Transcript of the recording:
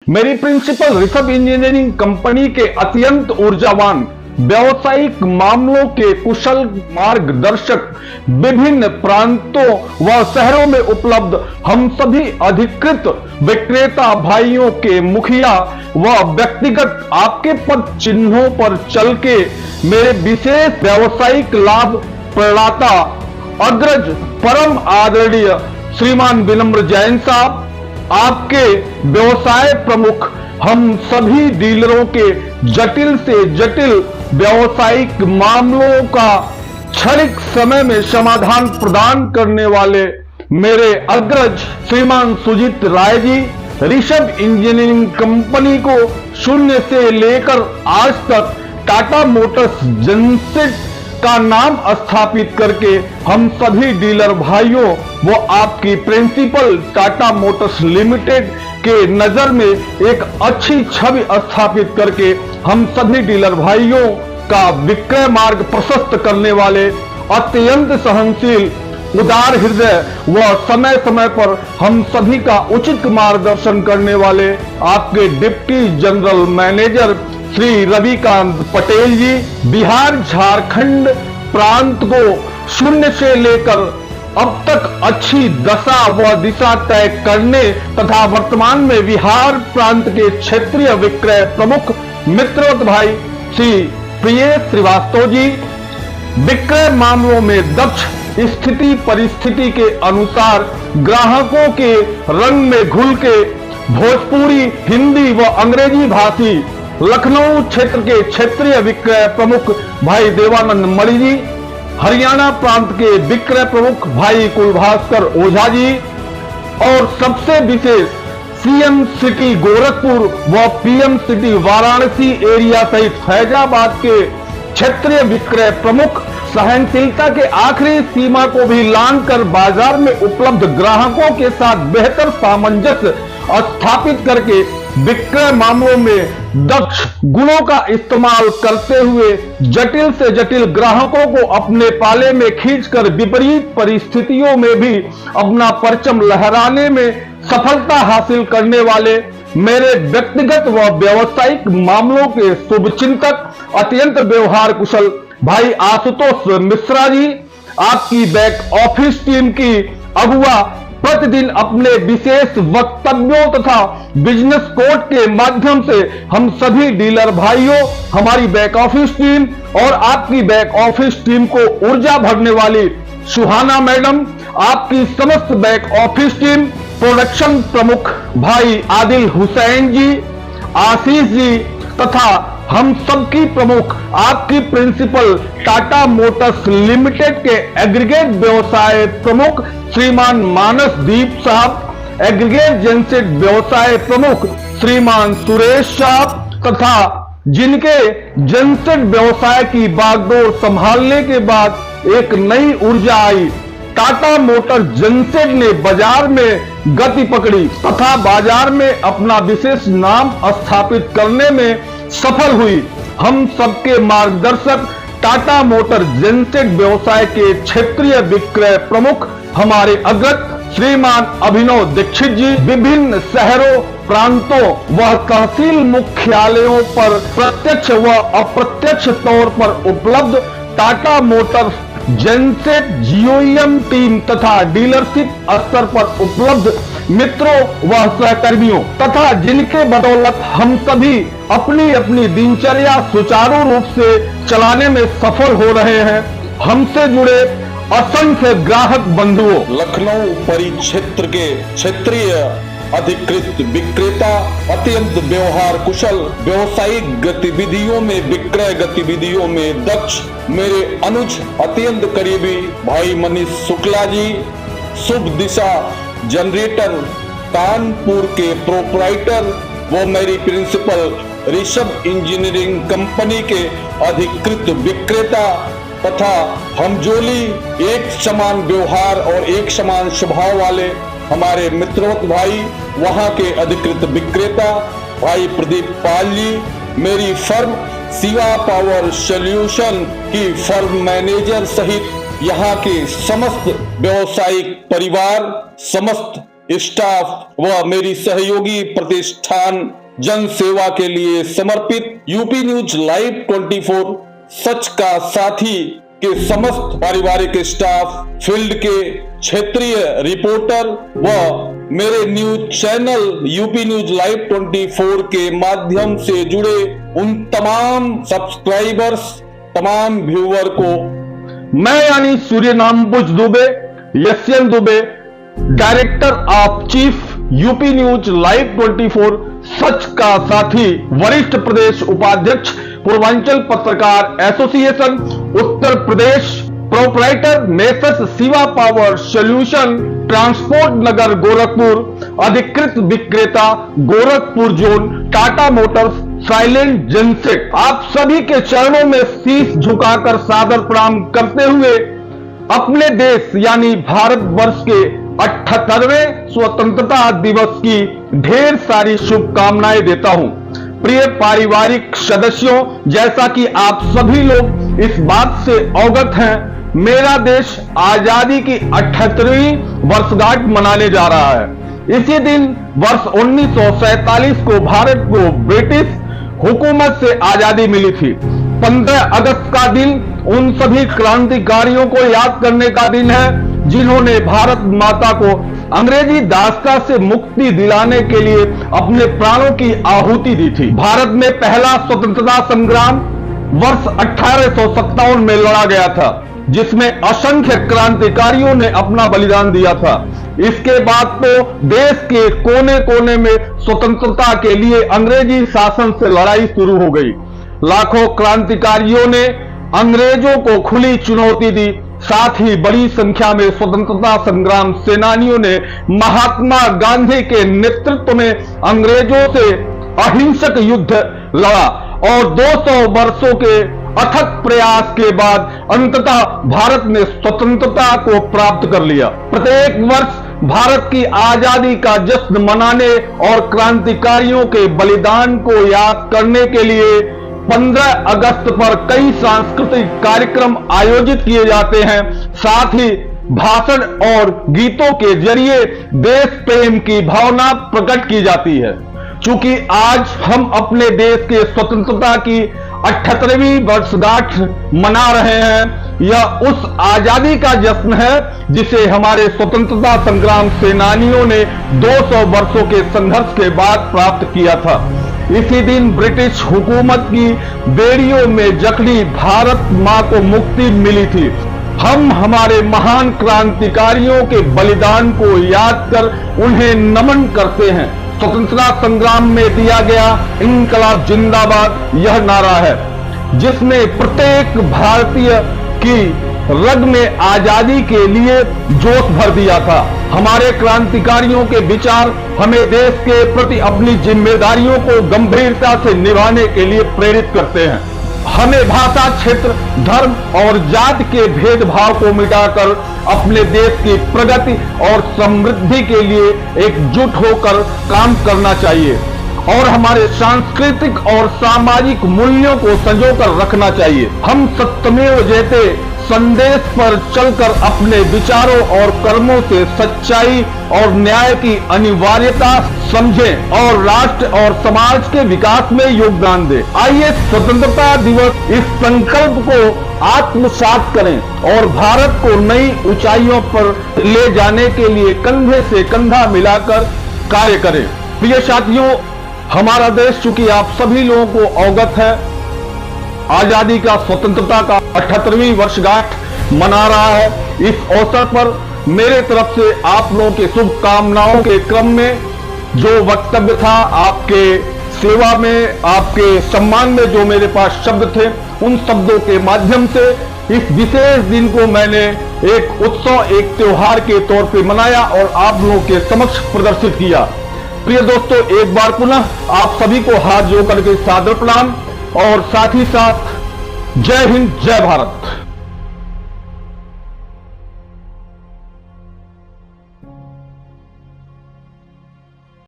मेरी principal Rishabh engineering company के अत्यंत ऊर्जावान व्यावसायिक मामलों के कुशल मार्गदर्शक विभिन्न प्रांतों व शहरों में उपलब्ध हम सभी अधिकृत विक्रेता भाइयों के मुखिया व व्यक्तिगत आपके पद चिन्हों पर चल के मेरे विशेष व्यावसायिक लाभ प्रदाता अग्रज परम आदरणीय श्रीमान विनम्र जैन साहब, आपके व्यवसाय प्रमुख हम सभी डीलरों के जटिल से जटिल व्यावसायिक मामलों का क्षणिक समय में समाधान प्रदान करने वाले मेरे अग्रज श्रीमान सुजीत राय जी, ऋषभ इंजीनियरिंग कंपनी को शून्य से लेकर आज तक टाटा मोटर्स जनसेट का नाम स्थापित करके हम सभी डीलर भाइयों वो आपकी प्रिंसिपल टाटा मोटर्स लिमिटेड के नजर में एक अच्छी छवि स्थापित करके हम सभी डीलर भाइयों का विक्रय मार्ग प्रशस्त करने वाले अत्यंत सहनशील उदार हृदय व समय समय पर हम सभी का उचित मार्गदर्शन करने वाले आपके deputy general manager Shri Ravikant Patel ji, Bihar Jharkhand प्रांत को शून्य से लेकर अब तक अच्छी दशा व दिशा तय करने तथा वर्तमान में बिहार प्रांत के क्षेत्रीय विक्रय प्रमुख मित्रवत भाई श्री प्रिय श्रीवास्तव जी, विक्रय मामलों में दक्ष, स्थिति परिस्थिति के अनुसार ग्राहकों के रंग में घुल के भोजपुरी, हिंदी व अंग्रेजी भाषी लखनऊ क्षेत्र के क्षेत्रीय विक्रय प्रमुख भाई देवानंद मणि जी, हरियाणा प्रांत के विक्रय प्रमुख भाई कुलभास्कर ओझा जी और सबसे विशेष सीएम सिटी गोरखपुर व पीएम सिटी वाराणसी एरिया सहित फैजाबाद के क्षेत्रीय विक्रय प्रमुख सहनशीलता के आखिरी सीमा को भी लांघ कर बाजार में उपलब्ध ग्राहकों के साथ बेहतर सामंजस्य स्थापित करके विक्रय मामलों में दक्ष गुणों का इस्तेमाल करते हुए जटिल से जटिल ग्राहकों को अपने पाले में खींचकर विपरीत परिस्थितियों में भी अपना परचम लहराने में सफलता हासिल करने वाले मेरे व्यक्तिगत व व्यावसायिक मामलों के शुभचिंतक अत्यंत व्यवहार कुशल भाई आशुतोष मिश्रा जी, आपकी बैक ऑफिस टीम की अगुवा प्रतिदिन अपने विशेष वक्तव्यों तथा बिजनेस कोड के माध्यम से हम सभी डीलर भाइयों, हमारी बैक ऑफिस टीम और आपकी बैक ऑफिस टीम को ऊर्जा भरने वाली सुहाना मैडम, आपकी समस्त बैक ऑफिस टीम, प्रोडक्शन प्रमुख भाई आदिल हुसैन जी, आशीष जी तथा हम सबकी प्रमुख आपकी प्रिंसिपल टाटा मोटर्स लिमिटेड के एग्रीगेट व्यवसाय प्रमुख श्रीमान मानस दीप साहब, एग्रीगेट जनसेट व्यवसाय प्रमुख श्रीमान सुरेश साहब तथा जिनके जनसेट व्यवसाय की बागडोर संभालने के बाद एक नई ऊर्जा आई, टाटा मोटर जनसेट ने बाजार में गति पकड़ी तथा बाजार में अपना विशेष नाम स्थापित करने में सफल हुई। हम सबके मार्गदर्शक टाटा मोटर जनसेट व्यवसाय के क्षेत्रीय विक्रय प्रमुख हमारे अग्रज श्रीमान अभिनव दीक्षित जी, विभिन्न शहरों, प्रांतों व तहसील मुख्यालयों पर प्रत्यक्ष व अप्रत्यक्ष तौर पर उपलब्ध Tata Motors genset GoM team तथा डीलरशिप स्तर पर उपलब्ध मित्रों व सहकर्मियों तथा जिनके बदौलत हम सभी अपनी अपनी दिनचर्या सुचारू रूप से चलाने में सफल हो रहे हैं, हमसे जुड़े असंख्य ग्राहक बंधुओं, लखनऊ परिक्षेत्र के क्षेत्रीय अधिकृत विक्रेता अत्यंत व्यवहार कुशल, व्यवसायिक गतिविधियों में, विक्रय गतिविधियों में दक्ष मेरे अनुज अत्यंत करीबी भाई मनीष शुक्ला जी, शुभ दिशा जनरेटर कानपुर के प्रोपराइटर वो मेरी प्रिंसिपल ऋषभ इंजीनियरिंग कंपनी के अधिकृत विक्रेता तथा हमजोली एक समान व्यवहार और एक समान स्वभाव वाले हमारे मित्रवत भाई वहां के अधिकृत विक्रेता भाई प्रदीप पाल जी, मेरी फर्म शिवा पावर सॉल्यूशन की फर्म मैनेजर सहित यहाँ के समस्त व्यवसायिक परिवार, समस्त स्टाफ व मेरी सहयोगी प्रतिष्ठान जन सेवा के लिए समर्पित यूपी न्यूज लाइव 24 सच का साथी के समस्त पारिवारिक स्टाफ, फील्ड के क्षेत्रीय रिपोर्टर व मेरे news channel UP news live 24 के माध्यम से जुड़े उन तमाम सब्सक्राइबर्स, तमाम व्यूअर को मैं यानी Surya Nambuj Dubey, Yashyan Dubey, director of chief UP news live 24 सच का साथी, वरिष्ठ प्रदेश उपाध्यक्ष, पूर्वांचल पत्रकार association Uttar Pradesh, proprietor messrs Shiva power solution, transport Nagar Gorakhpur, अधिकृत विक्रेता Gorakhpur zone, Tata motors, silent genset. आप सभी के चरणों में शीश झुकाकर सादर प्रणाम करते हुए अपने देश यानी भारतवर्ष के 78वें स्वतंत्रता दिवस की ढेर सारी शुभकामनाएं देता हूं। प्रिय पारिवारिक सदस्यों, जैसा कि आप सभी लोग इस बात से अवगत हैं, मेरा देश आजादी की 78वीं वर्षगांठ मनाने जा रहा है। इसी दिन वर्ष 1947 को भारत को ब्रिटिश हुकूमत से आजादी मिली थी। 15 अगस्त का दिन उन सभी क्रांतिकारियों को याद करने का दिन है जिन्होंने भारत माता को अंग्रेजी दासता से मुक्ति दिलाने के लिए अपने प्राणों की आहुति दी थी। भारत में पहला स्वतंत्रता संग्राम वर्ष 1857 में लड़ा गया था, जिसमें असंख्य क्रांतिकारियों ने अपना बलिदान दिया था। इसके बाद तो देश के कोने कोने में स्वतंत्रता के लिए अंग्रेजी शासन से लड़ाई शुरू हो गई। लाखों क्रांतिकारियों ने अंग्रेजों को खुली चुनौती दी। साथ ही बड़ी संख्या में स्वतंत्रता संग्राम सेनानियों ने महात्मा गांधी के नेतृत्व में अंग्रेजों से अहिंसक युद्ध लड़ा और 200 वर्षों के अथक प्रयास के बाद अंततः भारत ने स्वतंत्रता को प्राप्त कर लिया। प्रत्येक वर्ष भारत की आजादी का जश्न मनाने और क्रांतिकारियों के बलिदान को याद करने के लिए 15 अगस्त पर कई सांस्कृतिक कार्यक्रम आयोजित किए जाते हैं। साथ ही भाषण और गीतों के जरिए देश प्रेम की भावना प्रकट की जाती है। चूंकि आज हम अपने देश के स्वतंत्रता की 78वीं वर्षगांठ मना रहे हैं, यह उस आजादी का जश्न है जिसे हमारे स्वतंत्रता संग्राम सेनानियों ने 200 वर्षों के संघर्ष के बाद प्राप्त किया था। इसी दिन ब्रिटिश हुकूमत की बेड़ियों में जकड़ी भारत मां को मुक्ति मिली थी। हम हमारे महान क्रांतिकारियों के बलिदान को याद कर उन्हें नमन करते हैं। स्वतंत्रता संग्राम में दिया गया इनकलाब जिंदाबाद यह नारा है, जिसने प्रत्येक भारतीय की रग में आजादी के लिए जोश भर दिया था। हमारे क्रांतिकारियों के विचार हमें देश के प्रति अपनी जिम्मेदारियों को गंभीरता से निभाने के लिए प्रेरित करते हैं। हमें भाषा, क्षेत्र, धर्म और जाति के भेदभाव को मिटाकर अपने देश की प्रगति और समृद्धि के लिए एकजुट होकर काम करना चाहिए और हमारे सांस्कृतिक और सामाजिक मूल्यों को संजोकर रखना चाहिए। हम सत्यमेव जयते संदेश पर चलकर अपने विचारों और कर्मों से सच्चाई और न्याय की अनिवार्यता समझें और राष्ट्र और समाज के विकास में योगदान दें। आइए स्वतंत्रता दिवस इस संकल्प को आत्मसात करें और भारत को नई ऊंचाइयों पर ले जाने के लिए कंधे से कंधा मिलाकर कार्य करें। प्रिय साथियों, हमारा देश चूंकि आप सभी लोगों को अवगत है, आजादी का, स्वतंत्रता का 78वीं वर्षगांठ मना रहा है। इस अवसर पर मेरे तरफ से आप लोगों के शुभकामनाओं के क्रम में जो वक्तव्य था, आपके सेवा में, आपके सम्मान में जो मेरे पास शब्द थे, उन शब्दों के माध्यम से इस विशेष दिन को मैंने एक उत्सव, एक त्योहार के तौर पे मनाया और आप लोगों के समक्ष प्रदर्शित किया। प्रिय दोस्तों, एक बार पुनः आप सभी को हाथ जोड़ करके सादर प्रणाम और साथ ही साथ जय हिंद, जय भारत।